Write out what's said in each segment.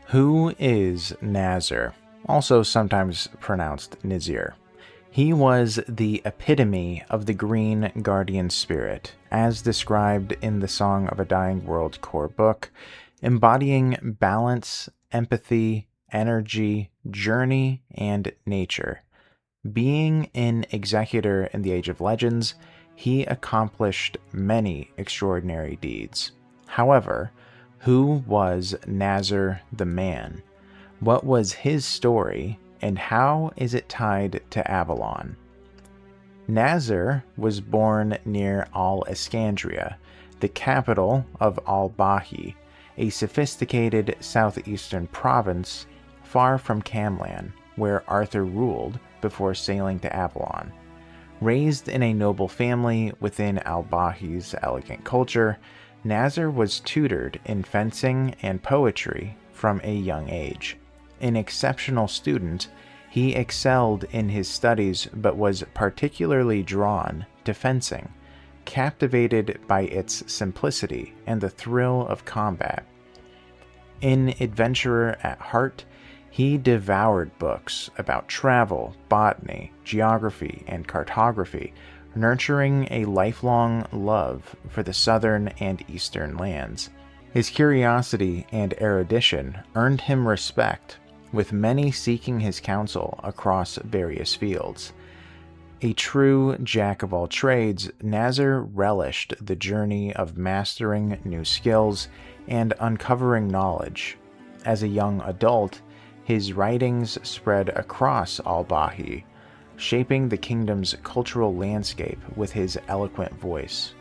Who is Naazer, also sometimes pronounced Nizir? He was the epitome of the green guardian spirit, as described in the Song of a Dying World core book, embodying balance, empathy, energy, journey, and nature. Being an executor in the Age of Legends, he accomplished many extraordinary deeds. However, who was Naazer the man? What was his story, and how is it tied to Avalon? Naazer was born near Alexandria, the capital of Al-Bahi, a sophisticated southeastern province far from Camlan, where Arthur ruled before sailing to Avalon. Raised in a noble family within Al-Bahi's elegant culture, Naazer was tutored in fencing and poetry from a young age. An exceptional student, he excelled in his studies but was particularly drawn to fencing, captivated by its simplicity and the thrill of combat. An adventurer at heart, he devoured books about travel, botany, geography, and cartography, nurturing a lifelong love for the southern and eastern lands. His curiosity and erudition earned him respect, with many seeking his counsel across various fields. A true jack of all trades, Naazer relished the journey of mastering new skills and uncovering knowledge. As a young adult, his writings spread across Al-Bahi, shaping the kingdom's cultural landscape with his eloquent voice.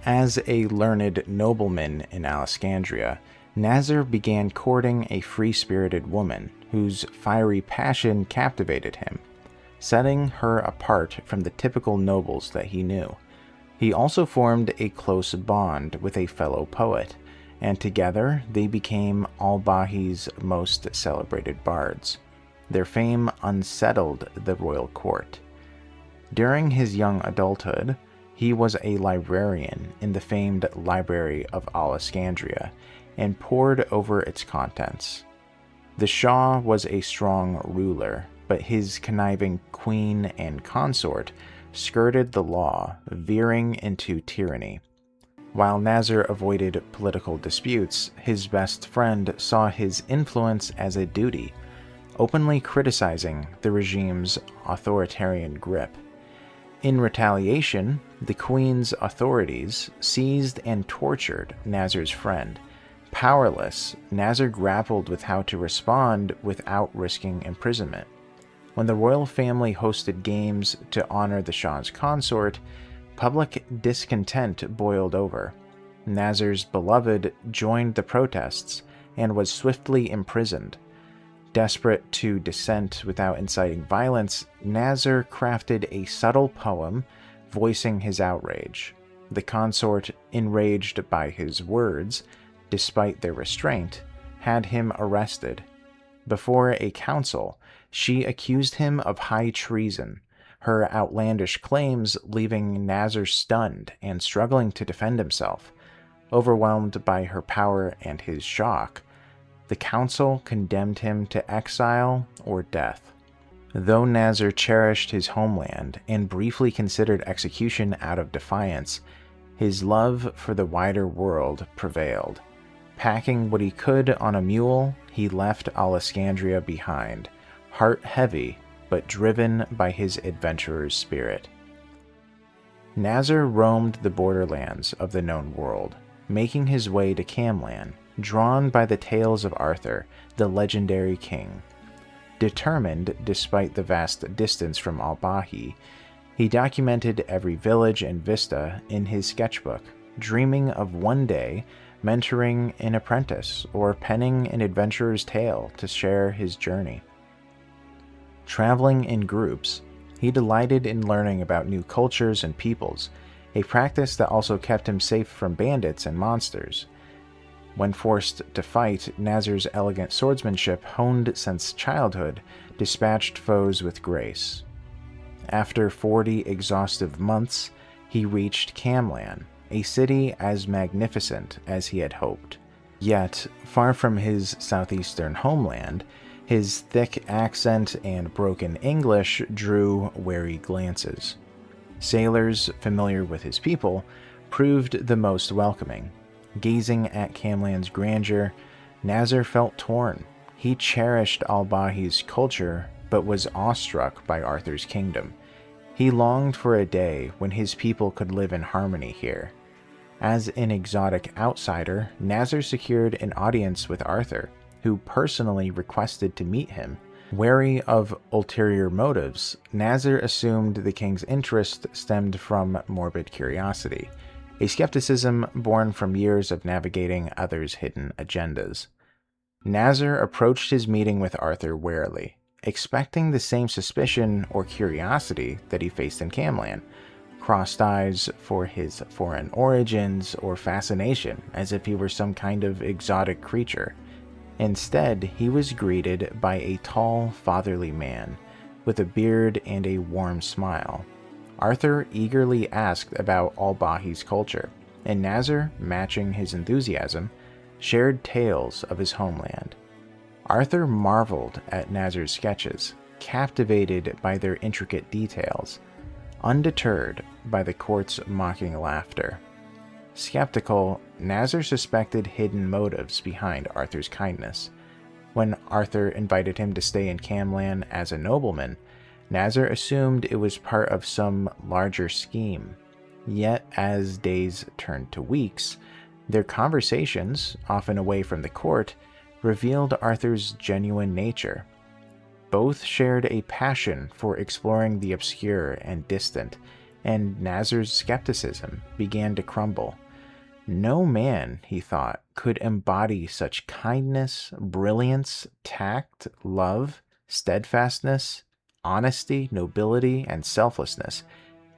As a learned nobleman in Alexandria, Naazer began courting a free-spirited woman whose fiery passion captivated him, setting her apart from the typical nobles that he knew. He also formed a close bond with a fellow poet, and together they became Al-Bahi's most celebrated bards. Their fame unsettled the royal court. During his young adulthood, he was a librarian in the famed Library of Alexandria and pored over its contents. The Shah was a strong ruler, but his conniving queen and consort skirted the law, veering into tyranny. While Naazer avoided political disputes, his best friend saw his influence as a duty, openly criticizing the regime's authoritarian grip. In retaliation, the Queen's authorities seized and tortured Naazer's friend. Powerless, Naazer grappled with how to respond without risking imprisonment. When the royal family hosted games to honor the Shah's consort, public discontent boiled over. Naazer's beloved joined the protests and was swiftly imprisoned. Desperate to dissent without inciting violence, Naazer crafted a subtle poem voicing his outrage. The consort, enraged by his words, despite their restraint, had him arrested. Before a council, she accused him of high treason, her outlandish claims leaving Naazer stunned and struggling to defend himself. Overwhelmed by her power and his shock, the council condemned him to exile or death. Though Naazer cherished his homeland and briefly considered execution out of defiance, his love for the wider world prevailed. Packing what he could on a mule, he left Alexandria behind, heart heavy but driven by his adventurer's spirit. Naazer roamed the borderlands of the known world, making his way to Camlan, drawn by the tales of Arthur, the legendary king. Determined, despite the vast distance from Al-Bahi, he documented every village and vista in his sketchbook, dreaming of one day mentoring an apprentice or penning an adventurer's tale to share his journey. Traveling in groups, he delighted in learning about new cultures and peoples, a practice that also kept him safe from bandits and monsters. When forced to fight, Naazer's elegant swordsmanship, honed since childhood, dispatched foes with grace. After 40 exhaustive months, he reached Camlan, a city as magnificent as he had hoped. Yet, far from his southeastern homeland, his thick accent and broken English drew wary glances. Sailors familiar with his people proved the most welcoming. Gazing at Camlan's grandeur, Naazer felt torn. He cherished Al-Bahi's culture, but was awestruck by Arthur's kingdom. He longed for a day when his people could live in harmony here. As an exotic outsider, Naazer secured an audience with Arthur, who personally requested to meet him. Wary of ulterior motives, Naazer assumed the king's interest stemmed from morbid curiosity, a skepticism born from years of navigating others' hidden agendas. Naazer approached his meeting with Arthur warily, expecting the same suspicion or curiosity that he faced in Camlan, crossed eyes for his foreign origins or fascination as if he were some kind of exotic creature. Instead, he was greeted by a tall, fatherly man with a beard and a warm smile. Arthur eagerly asked about Al-Bahi's culture, and Naazer, matching his enthusiasm, shared tales of his homeland. Arthur marveled at Naazer's sketches, captivated by their intricate details, undeterred by the court's mocking laughter. Skeptical, Naazer suspected hidden motives behind Arthur's kindness. When Arthur invited him to stay in Camlan as a nobleman, Naazer assumed it was part of some larger scheme. Yet, as days turned to weeks, their conversations, often away from the court, revealed Arthur's genuine nature. Both shared a passion for exploring the obscure and distant, and Naazer's skepticism began to crumble. No man, he thought, could embody such kindness, brilliance, tact, love, steadfastness, honesty, nobility, and selflessness.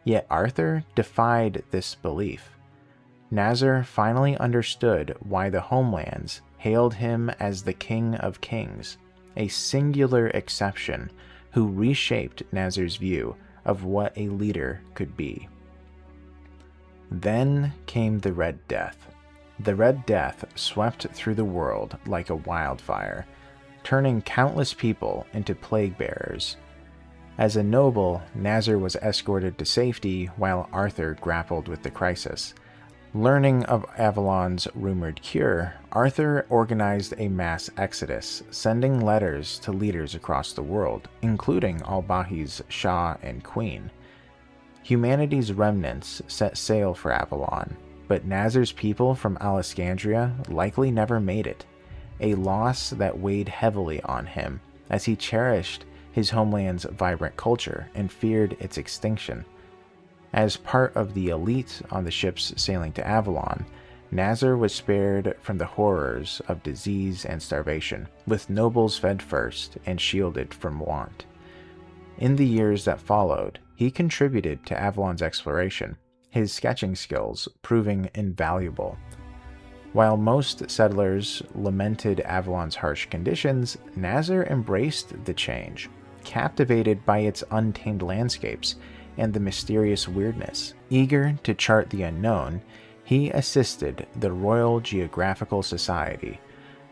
Yet Arthur defied this belief. Naazer finally understood why the homelands hailed him as the King of Kings, a singular exception who reshaped Naazer's view of what a leader could be. Then came the Red Death. The Red Death swept through the world like a wildfire, turning countless people into plague bearers. As a noble, Naazer was escorted to safety while Arthur grappled with the crisis. Learning of Avalon's rumored cure, Arthur organized a mass exodus, sending letters to leaders across the world, including Al-Bahi's Shah and Queen. Humanity's remnants set sail for Avalon, but Naazer's people from Alexandria likely never made it, a loss that weighed heavily on him as he cherished his homeland's vibrant culture and feared its extinction. As part of the elite on the ships sailing to Avalon, Naazer was spared from the horrors of disease and starvation, with nobles fed first and shielded from want. In the years that followed, he contributed to Avalon's exploration, his sketching skills proving invaluable. While most settlers lamented Avalon's harsh conditions, Naazer embraced the change, captivated by its untamed landscapes and the mysterious weirdness. Eager to chart the unknown, he assisted the Royal Geographical Society,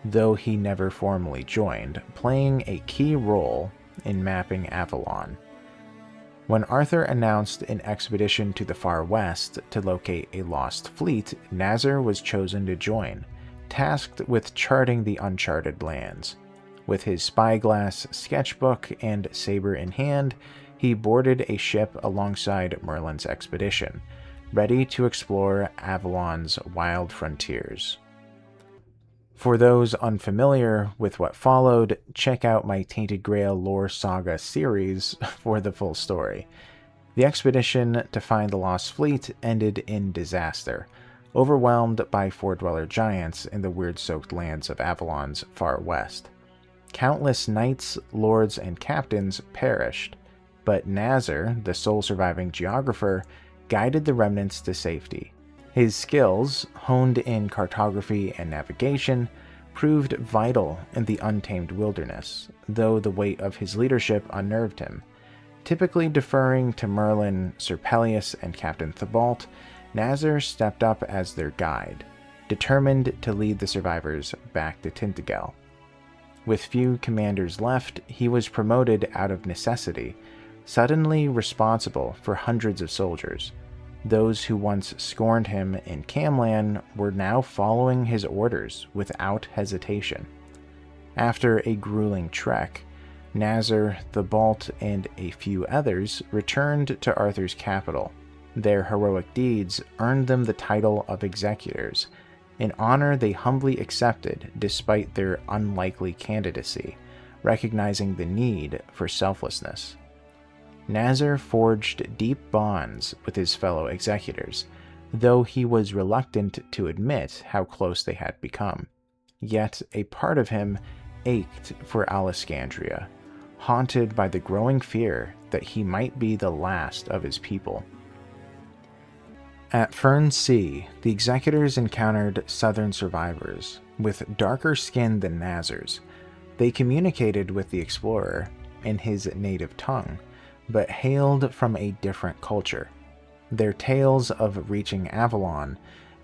though he never formally joined, playing a key role in mapping Avalon. When Arthur announced an expedition to the far west to locate a lost fleet, Naazer was chosen to join, tasked with charting the uncharted lands. With his spyglass, sketchbook, and saber in hand, he boarded a ship alongside Merlin's expedition, ready to explore Avalon's wild frontiers. For those unfamiliar with what followed, check out my Tainted Grail lore saga series for the full story. The expedition to find the lost fleet ended in disaster, overwhelmed by four-dweller giants in the weird-soaked lands of Avalon's far west. Countless knights, lords, and captains perished, but Naazer, the sole surviving geographer, guided the remnants to safety. His skills, honed in cartography and navigation, proved vital in the untamed wilderness, though the weight of his leadership unnerved him. Typically deferring to Merlin, Sir Peleus, and Captain Thibault, Naazer stepped up as their guide. determined to lead the survivors back to Tainted Grail. With few commanders left, he was promoted out of necessity, suddenly responsible for hundreds of soldiers. Those who once scorned him in Camlan were now following his orders without hesitation. After a grueling trek, Naazer, the Balt, and a few others returned to Arthur's capital. Their heroic deeds earned them the title of executors, an honor they humbly accepted despite their unlikely candidacy, recognizing the need for selflessness. Naazer forged deep bonds with his fellow executors, though he was reluctant to admit how close they had become. Yet a part of him ached for Alexandria, haunted by the growing fear that he might be the last of his people. At Fern Sea, the executors encountered southern survivors with darker skin than Naazer's. They communicated with the explorer in his native tongue, but hailed from a different culture. Their tales of reaching Avalon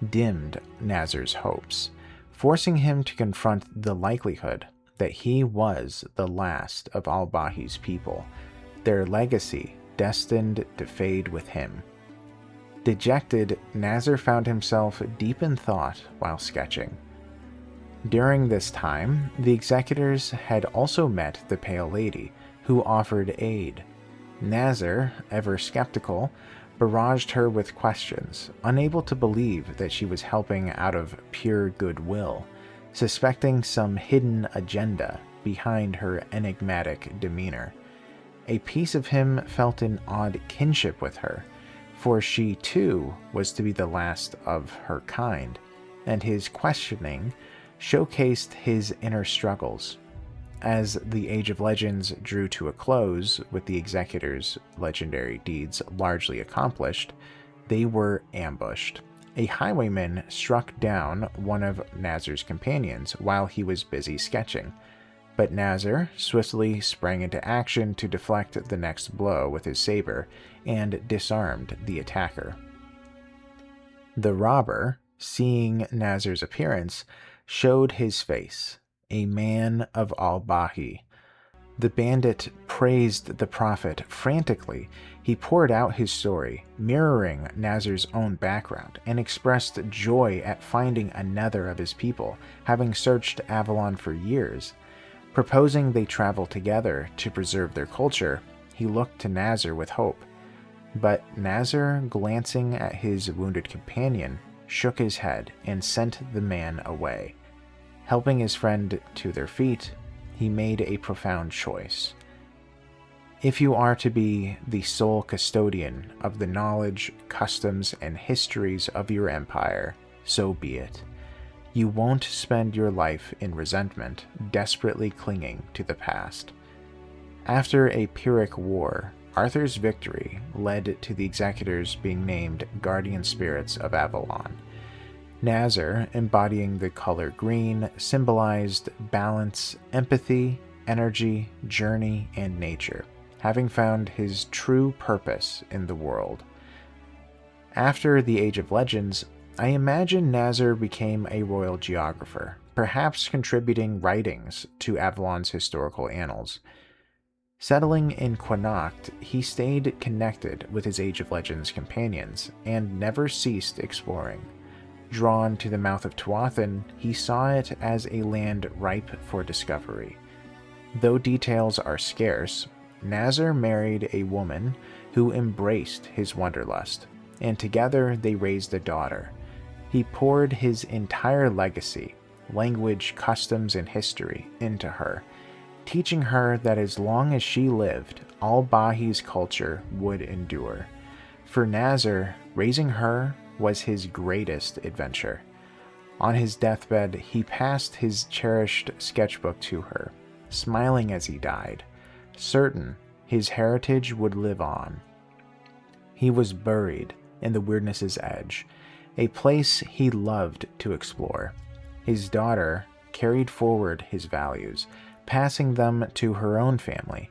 dimmed Naazer's hopes, forcing him to confront the likelihood that he was the last of Al-Bahi's people, their legacy destined to fade with him. Dejected, Naazer found himself deep in thought while sketching. During this time, the executors had also met the Pale Lady, who offered aid. Naazer, ever skeptical, barraged her with questions, unable to believe that she was helping out of pure goodwill, suspecting some hidden agenda behind her enigmatic demeanor. A piece of him felt an odd kinship with her, for she too was to be the last of her kind, and his questioning showcased his inner struggles. As the Age of Legends drew to a close, with the executors' legendary deeds largely accomplished, they were ambushed. A highwayman struck down one of Naazer's companions while he was busy sketching, but Naazer swiftly sprang into action to deflect the next blow with his saber and disarmed the attacker. The robber, seeing Naazer's appearance, showed his face, a man of Al-Bahi. The bandit praised the prophet frantically. He poured out his story, mirroring Naazer's own background, and expressed joy at finding another of his people, having searched Avalon for years. Proposing they travel together to preserve their culture, he looked to Naazer with hope. But Naazer, glancing at his wounded companion, shook his head and sent the man away. Helping his friend to their feet, he made a profound choice. If you are to be the sole custodian of the knowledge, customs, and histories of your empire, so be it. You won't spend your life in resentment, desperately clinging to the past. After a Pyrrhic war, Arthur's victory led to the executors being named guardian spirits of Avalon. Naazer, embodying the color green, symbolized balance, empathy, energy, journey, and nature, having found his true purpose in the world. After the Age of Legends, I imagine Naazer became a royal geographer, perhaps contributing writings to Avalon's historical annals. Settling in Connacht, he stayed connected with his Age of Legends companions and never ceased exploring. Drawn to the mouth of Tuathan, he saw it as a land ripe for discovery. Though details are scarce, Naazer married a woman who embraced his wanderlust, and together they raised a daughter. He poured his entire legacy, language, customs, and history into her, teaching her that as long as she lived, Al-Bahi's culture would endure. For Naazer, raising her was his greatest adventure. On his deathbed, he passed his cherished sketchbook to her, smiling as he died, certain his heritage would live on. He was buried in the Weirdness's Edge, a place he loved to explore. His daughter carried forward his values, passing them to her own family.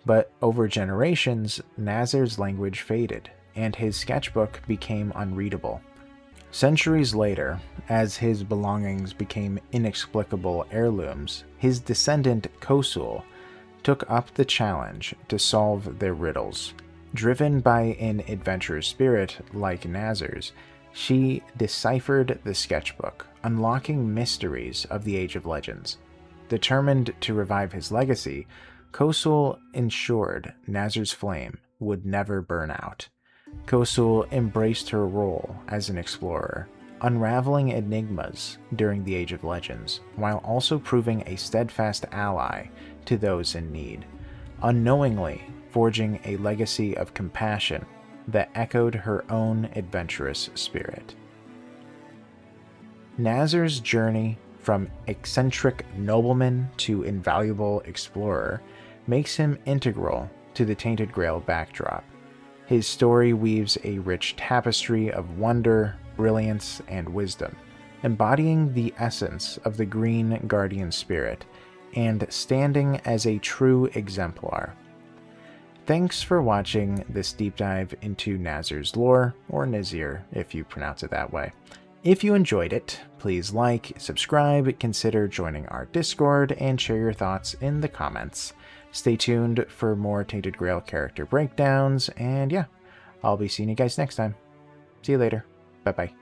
But over generations, Naazer's language faded, and his sketchbook became unreadable. Centuries later, as his belongings became inexplicable heirlooms, his descendant Kosul took up the challenge to solve their riddles. Driven by an adventurous spirit like Naazer's, she deciphered the sketchbook, unlocking mysteries of the Age of Legends. Determined to revive his legacy, Kosul ensured Naazer's flame would never burn out. Kosul embraced her role as an explorer, unraveling enigmas during the Age of Legends, while also proving a steadfast ally to those in need, unknowingly forging a legacy of compassion that echoed her own adventurous spirit. Naazer's journey from eccentric nobleman to invaluable explorer makes him integral to the Tainted Grail backdrop. His story weaves a rich tapestry of wonder, brilliance, and wisdom, embodying the essence of the Green Guardian spirit and standing as a true exemplar. Thanks for watching this deep dive into Naazer's lore, or Naazer if you pronounce it that way. If you enjoyed it, please like, subscribe, consider joining our Discord, and share your thoughts in the comments. Stay tuned for more Tainted Grail character breakdowns, and yeah, I'll be seeing you guys next time. See you later. Bye-bye.